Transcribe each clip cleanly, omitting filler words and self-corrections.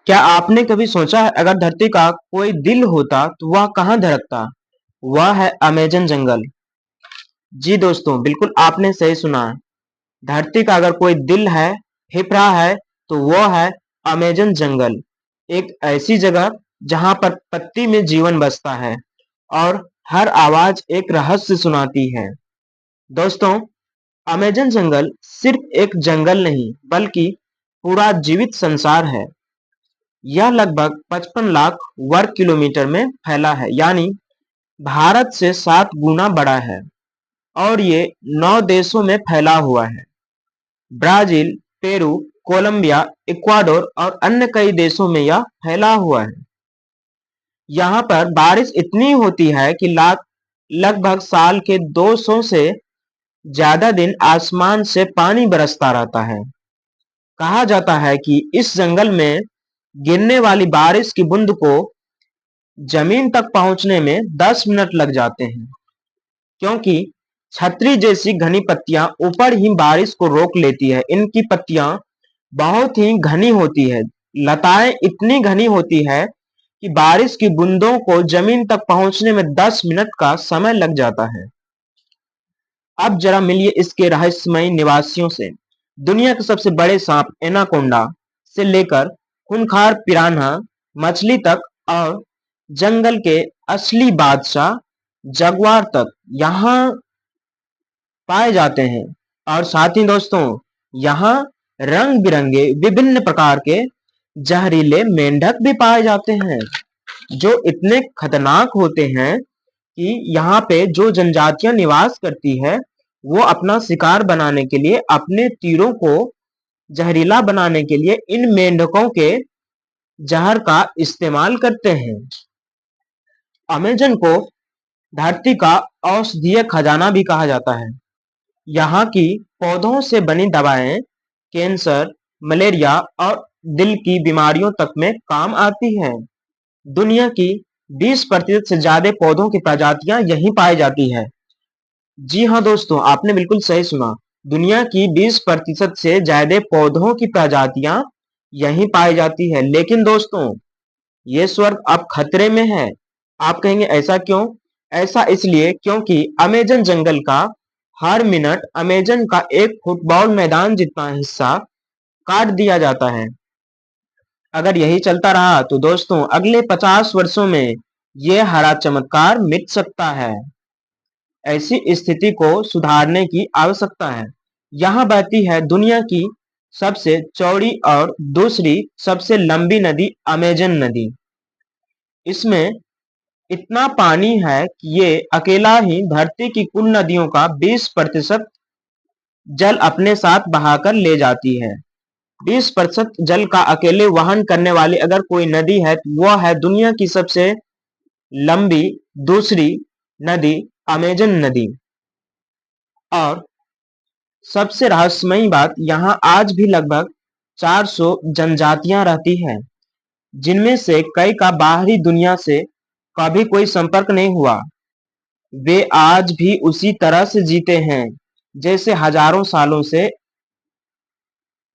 क्या आपने कभी सोचा है अगर धरती का कोई दिल होता तो वह कहाँ धड़कता? वह है अमेज़न जंगल। जी दोस्तों, बिल्कुल आपने सही सुना है। धरती का अगर कोई दिल है, फेफड़ा है, तो वह है अमेज़न जंगल। एक ऐसी जगह जहाँ पर पत्ती में जीवन बसता है और हर आवाज एक रहस्य सुनाती है। दोस्तों, अमेज़न जंगल सिर्फ एक जंगल नहीं, बल्कि पूरा जीवित संसार है। यह लगभग 55 लाख वर्ग किलोमीटर में फैला है, यानी भारत से 7 गुना बड़ा है और ये 9 देशों में फैला हुआ है। ब्राजील, पेरू, कोलंबिया, इक्वाडोर और अन्य कई देशों में यह फैला हुआ है। यहाँ पर बारिश इतनी होती है कि लगभग साल के 200 से ज्यादा दिन आसमान से पानी बरसता रहता है। कहा जाता है कि इस जंगल में गिरने वाली बारिश की बूंद को जमीन तक पहुंचने में 10 मिनट लग जाते हैं, क्योंकि छतरी जैसी घनी पत्तियां ऊपर ही बारिश को रोक लेती है। इनकी पत्तियां बहुत ही घनी होती है, लताएं इतनी घनी होती है कि बारिश की बूंदों को जमीन तक पहुंचने में 10 मिनट का समय लग जाता है। अब जरा मिलिए इसके रहस्यमय निवासियों से। दुनिया के सबसे बड़े सांप एनाकोंडा से लेकर खूंखार पिरान्हा मछली तक और जंगल के असली बादशाह जगुआर तक यहाँ पाए जाते हैं। और साथ ही दोस्तों, यहाँ रंग बिरंगे विभिन्न प्रकार के जहरीले मेंढक भी पाए जाते हैं, जो इतने खतरनाक होते हैं कि यहाँ पे जो जनजातियां निवास करती है वो अपना शिकार बनाने के लिए, अपने तीरों को जहरीला बनाने के लिए इन मेंढकों के जहर का इस्तेमाल करते हैं। अमेजन को धरती का औषधीय खजाना भी कहा जाता है। यहाँ की पौधों से बनी दवाएं कैंसर, मलेरिया और दिल की बीमारियों तक में काम आती है। दुनिया की 20% से ज्यादा पौधों की प्रजातियां यहीं पाई जाती है। जी हाँ दोस्तों, आपने बिल्कुल सही सुना। दुनिया की 20% से ज्यादा पौधों की प्रजातियां यहीं पाई जाती है। लेकिन दोस्तों, ये स्वर्ग अब खतरे में है। आप कहेंगे ऐसा क्यों? ऐसा इसलिए क्योंकि अमेजन जंगल का हर मिनट अमेजन का एक फुटबॉल मैदान जितना हिस्सा काट दिया जाता है। अगर यही चलता रहा तो दोस्तों अगले 50 वर्षों में ये हरा चमत्कार मिट सकता है। ऐसी स्थिति को सुधारने की आवश्यकता है। यहाँ बहती है दुनिया की सबसे चौड़ी और दूसरी सबसे लंबी नदी अमेजन नदी। इसमें इतना पानी है कि ये अकेला ही धरती की कुल नदियों का 20% जल अपने साथ बहाकर ले जाती है। 20% जल का अकेले वहन करने वाली अगर कोई नदी है तो वह है दुनिया की सबसे लंबी दूसरी नदी अमेजन नदी। और सबसे रहस्यमयी बात, यहाँ आज भी लगभग 400 जनजातियां रहती हैं, जिनमें से कई का बाहरी दुनिया से कभी कोई संपर्क नहीं हुआ। वे आज भी उसी तरह से जीते हैं जैसे हजारों सालों से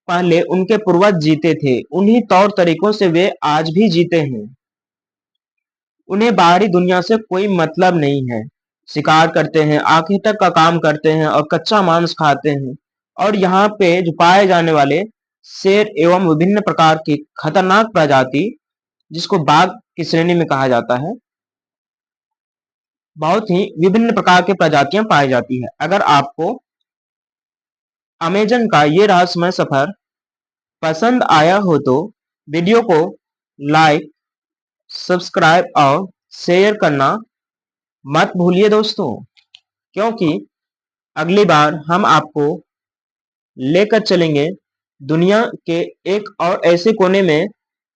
पहले उनके पूर्वज जीते थे। उन्हीं तौर तरीकों से वे आज भी जीते हैं। उन्हें बाहरी दुनिया से कोई मतलब नहीं है। शिकार करते हैं, आखिर तक का काम करते हैं और कच्चा मांस खाते हैं। और यहाँ पे जो पाए जाने वाले शेर एवं विभिन्न प्रकार की खतरनाक प्रजाति, जिसको बाघ की श्रेणी में कहा जाता है, बहुत ही विभिन्न प्रकार की प्रजातियां पाई जाती है। अगर आपको अमेजन का ये रहस्यमय सफर पसंद आया हो तो वीडियो को लाइक, सब्सक्राइब और शेयर करना मत भूलिए दोस्तों, क्योंकि अगली बार हम आपको लेकर चलेंगे दुनिया के एक और ऐसे कोने में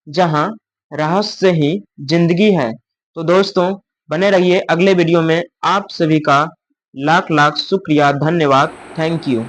जहां रहस्य ही जिंदगी है। तो दोस्तों बने रहिए अगले वीडियो में। आप सभी का लाख लाख शुक्रिया, धन्यवाद, थैंक यू।